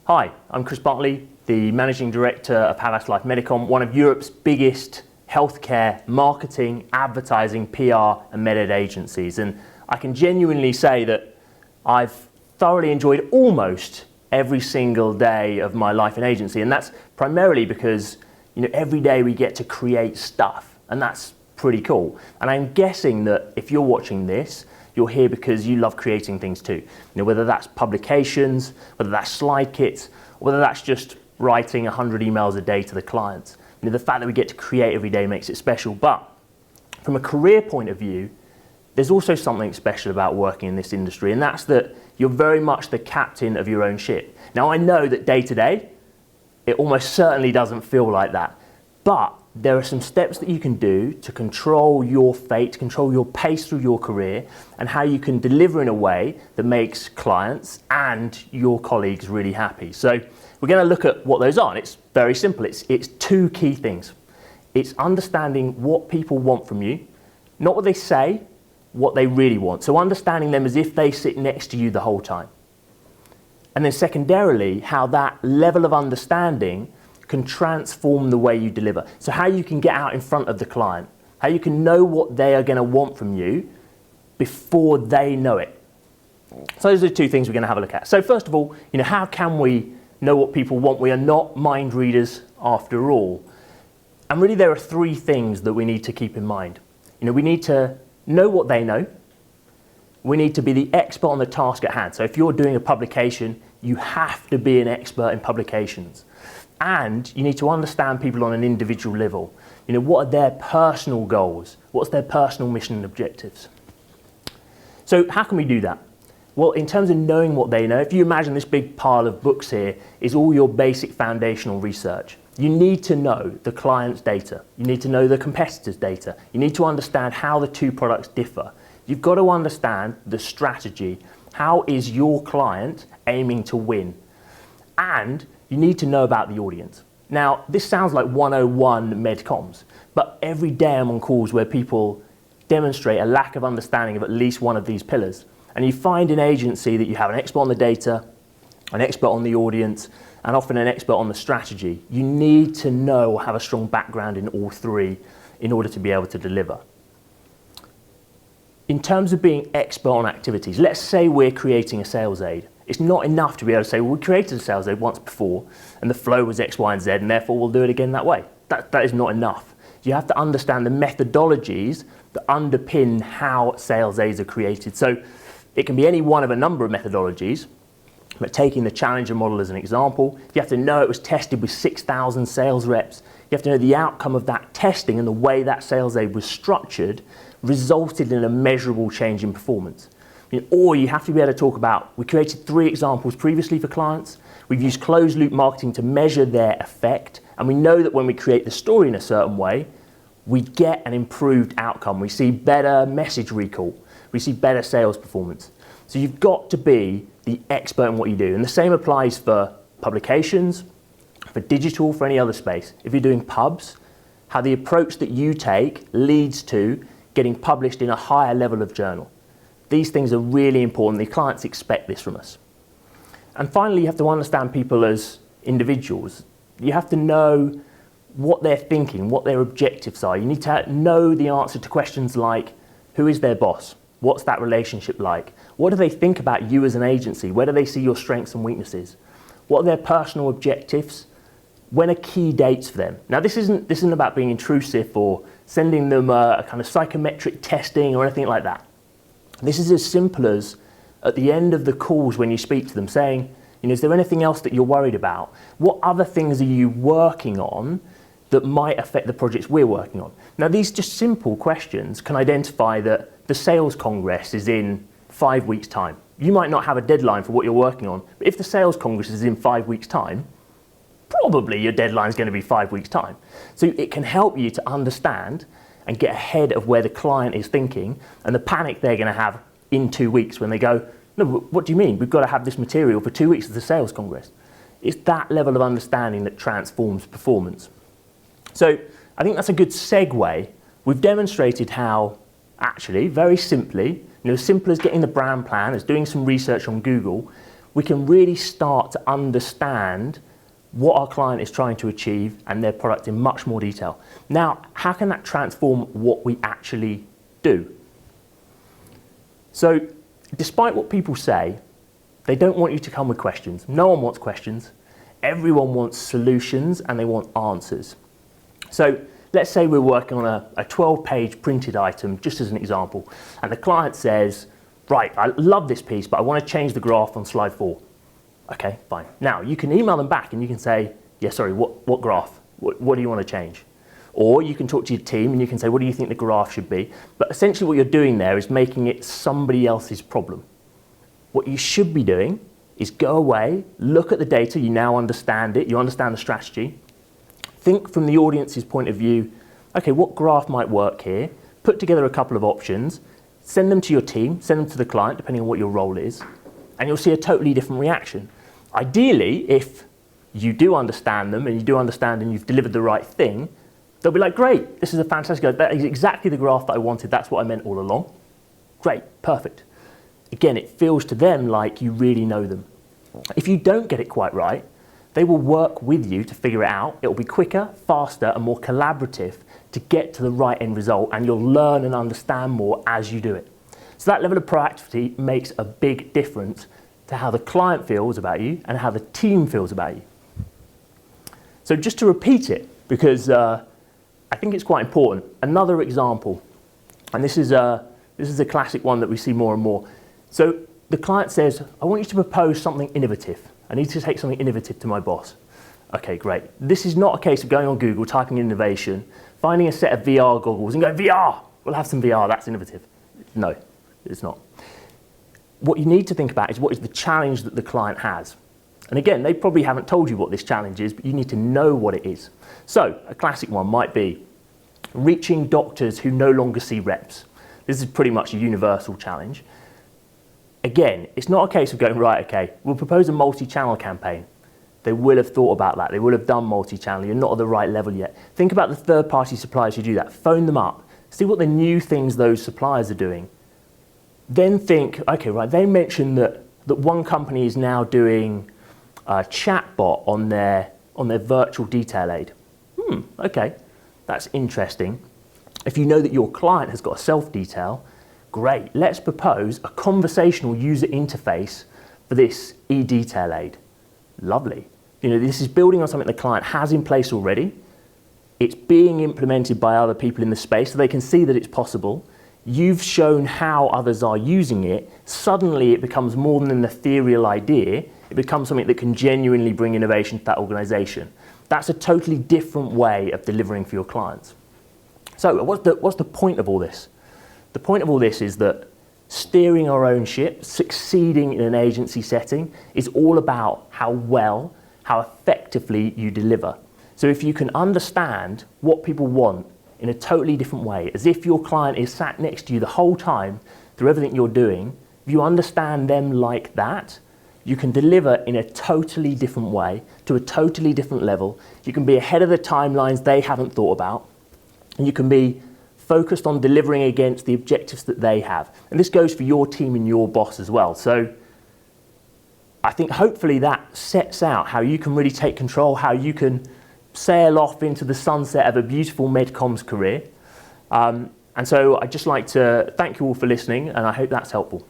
Hi, I'm Chris Bartley, the Managing Director of Havas Life Medicom, one of Europe's biggest healthcare marketing, advertising, PR and med-ed agencies. And I can genuinely say that I've thoroughly enjoyed almost every single day of my life in agency, and that's primarily because every day we get to create stuff, and that's pretty cool. And I'm guessing that if you're watching this, you're here because you love creating things too. Whether that's publications, whether that's slide kits, or whether that's just writing 100 emails a day to the clients. The fact that we get to create every day makes it special. But from a career point of view, there's also something special about working in this industry, and that's that you're very much the captain of your own ship. Now, I know that day to day, it almost certainly doesn't feel like that, but there are some steps that you can do to control your fate, control your pace through your career, and how you can deliver in a way that makes clients and your colleagues really happy. So we're going to look at what those are, and it's very simple. It's two key things. It's understanding what people want from you, not what they say, what they really want. So understanding them as if they sit next to you the whole time. And then secondarily, how that level of understanding can transform the way you deliver. So how you can get out in front of the client, how you can know what they are going to want from you before they know it. So those are the two things we're going to have a look at. So first of all, how can we know what people want? We are not mind readers after all. And really there are three things that we need to keep in mind. We need to know what they know. We need to be the expert on the task at hand. So if you're doing a publication, you have to be an expert in publications. And you need to understand people on an individual level. What are their personal goals? What's their personal mission and objectives? So how can we do that? Well, in terms of knowing what they know, if you imagine this big pile of books here is all your basic foundational research. You need to know the client's data. You need to know the competitor's data. You need to understand how the two products differ. You've got to understand the strategy. How is your client aiming to win? And you need to know about the audience. Now, this sounds like 101 MedComms, but every day I'm on calls where people demonstrate a lack of understanding of at least one of these pillars. And you find in agency that you have an expert on the data, an expert on the audience, and often an expert on the strategy. You need to know or have a strong background in all three in order to be able to deliver. In terms of being expert on activities, let's say we're creating a sales aid. It's not enough to be able to say, well, we created a sales aid once before and the flow was X, Y, and Z, and therefore we'll do it again that way. That is not enough. You have to understand the methodologies that underpin how sales aids are created. So it can be any one of a number of methodologies, but taking the Challenger model as an example, you have to know it was tested with 6,000 sales reps. You have to know the outcome of that testing and the way that sales aid was structured resulted in a measurable change in performance. Or you have to be able to talk about, we created 3 examples previously for clients. We've used closed loop marketing to measure their effect. And we know that when we create the story in a certain way, we get an improved outcome. We see better message recall. We see better sales performance. So you've got to be the expert in what you do. And the same applies for publications, for digital, for any other space. If you're doing pubs, how the approach that you take leads to getting published in a higher level of journal. These things are really important. The clients expect this from us. And finally, you have to understand people as individuals. You have to know what they're thinking, what their objectives are. You need to know the answer to questions like, who is their boss? What's that relationship like? What do they think about you as an agency? Where do they see your strengths and weaknesses? What are their personal objectives? When are key dates for them? Now, this isn't about being intrusive or sending them a kind of psychometric testing or anything like that. This is as simple as at the end of the calls when you speak to them saying, is there anything else that you're worried about? What other things are you working on that might affect the projects we're working on? Now, these just simple questions can identify that the sales congress is in 5 weeks' time. You might not have a deadline for what you're working on, but if the sales congress is in 5 weeks' time, probably your deadline is going to be 5 weeks' time. So it can help you to understand and get ahead of where the client is thinking and the panic they're going to have in 2 weeks when they go, no, what do you mean? We've got to have this material for 2 weeks of the sales congress. It's that level of understanding that transforms performance. So I think that's a good segue. We've demonstrated how, actually, very simply, as simple as getting the brand plan, as doing some research on Google, we can really start to understand what our client is trying to achieve and their product in much more detail. Now, how can that transform what we actually do? So, despite what people say, they don't want you to come with questions. No one wants questions. Everyone wants solutions and they want answers. So, let's say we're working on a 12-page printed item, just as an example, and the client says, right, I love this piece, but I want to change the graph on slide 4. Okay, fine. Now, you can email them back and you can say, yeah, sorry, what graph? What do you want to change? Or you can talk to your team and you can say, what do you think the graph should be? But essentially what you're doing there is making it somebody else's problem. What you should be doing is go away, look at the data, you now understand it, you understand the strategy, think from the audience's point of view, okay, what graph might work here, put together a couple of options, send them to your team, send them to the client, depending on what your role is, and you'll see a totally different reaction. Ideally, if you do understand them and you do understand and you've delivered the right thing, they'll be like, great, this is a fantastic idea. That is exactly the graph that I wanted. That's what I meant all along. Great, perfect. Again, it feels to them like you really know them. If you don't get it quite right, they will work with you to figure it out. It will be quicker, faster, and more collaborative to get to the right end result, and you'll learn and understand more as you do it. So that level of proactivity makes a big difference to how the client feels about you and how the team feels about you. So just to repeat it, because I think it's quite important, another example, and this is a classic one that we see more and more. So the client says, I want you to propose something innovative. I need to take something innovative to my boss. Okay, great. This is not a case of going on Google, typing in innovation, finding a set of VR goggles and going, VR, we'll have some VR, that's innovative. No, it's not. What you need to think about is what is the challenge that the client has. And again, they probably haven't told you what this challenge is, but you need to know what it is. So a classic one might be reaching doctors who no longer see reps. This is pretty much a universal challenge. Again, it's not a case of going, right, okay, we'll propose a multi-channel campaign. They will have thought about that. They will have done multi-channel. You're not at the right level yet. Think about the third-party suppliers who do that. Phone them up. See what the new things those suppliers are doing. Then think, okay, right, they mentioned that one company is now doing a chatbot on their virtual detail aid. Okay, that's interesting. If you know that your client has got a self-detail, great, let's propose a conversational user interface for this e-detail aid. Lovely. You know, this is building on something the client has in place already. It's being implemented by other people in the space so they can see that it's possible. You've shown how others are using it. Suddenly it becomes more than an ethereal idea. It becomes something that can genuinely bring innovation to that organization. That's a totally different way of delivering for your clients. So what's the point of all this? The point of all this is that steering our own ship, succeeding in an agency setting, is all about how well, how effectively you deliver. So if you can understand what people want in a totally different way, as if your client is sat next to you the whole time through everything you're doing, if you understand them like that, you can deliver in a totally different way, to a totally different level. You can be ahead of the timelines they haven't thought about, and you can be focused on delivering against the objectives that they have. And this goes for your team and your boss as well. So I think hopefully that sets out how you can really take control, how you can sail off into the sunset of a beautiful MedComms career. And so I'd just like to thank you all for listening, and I hope that's helpful.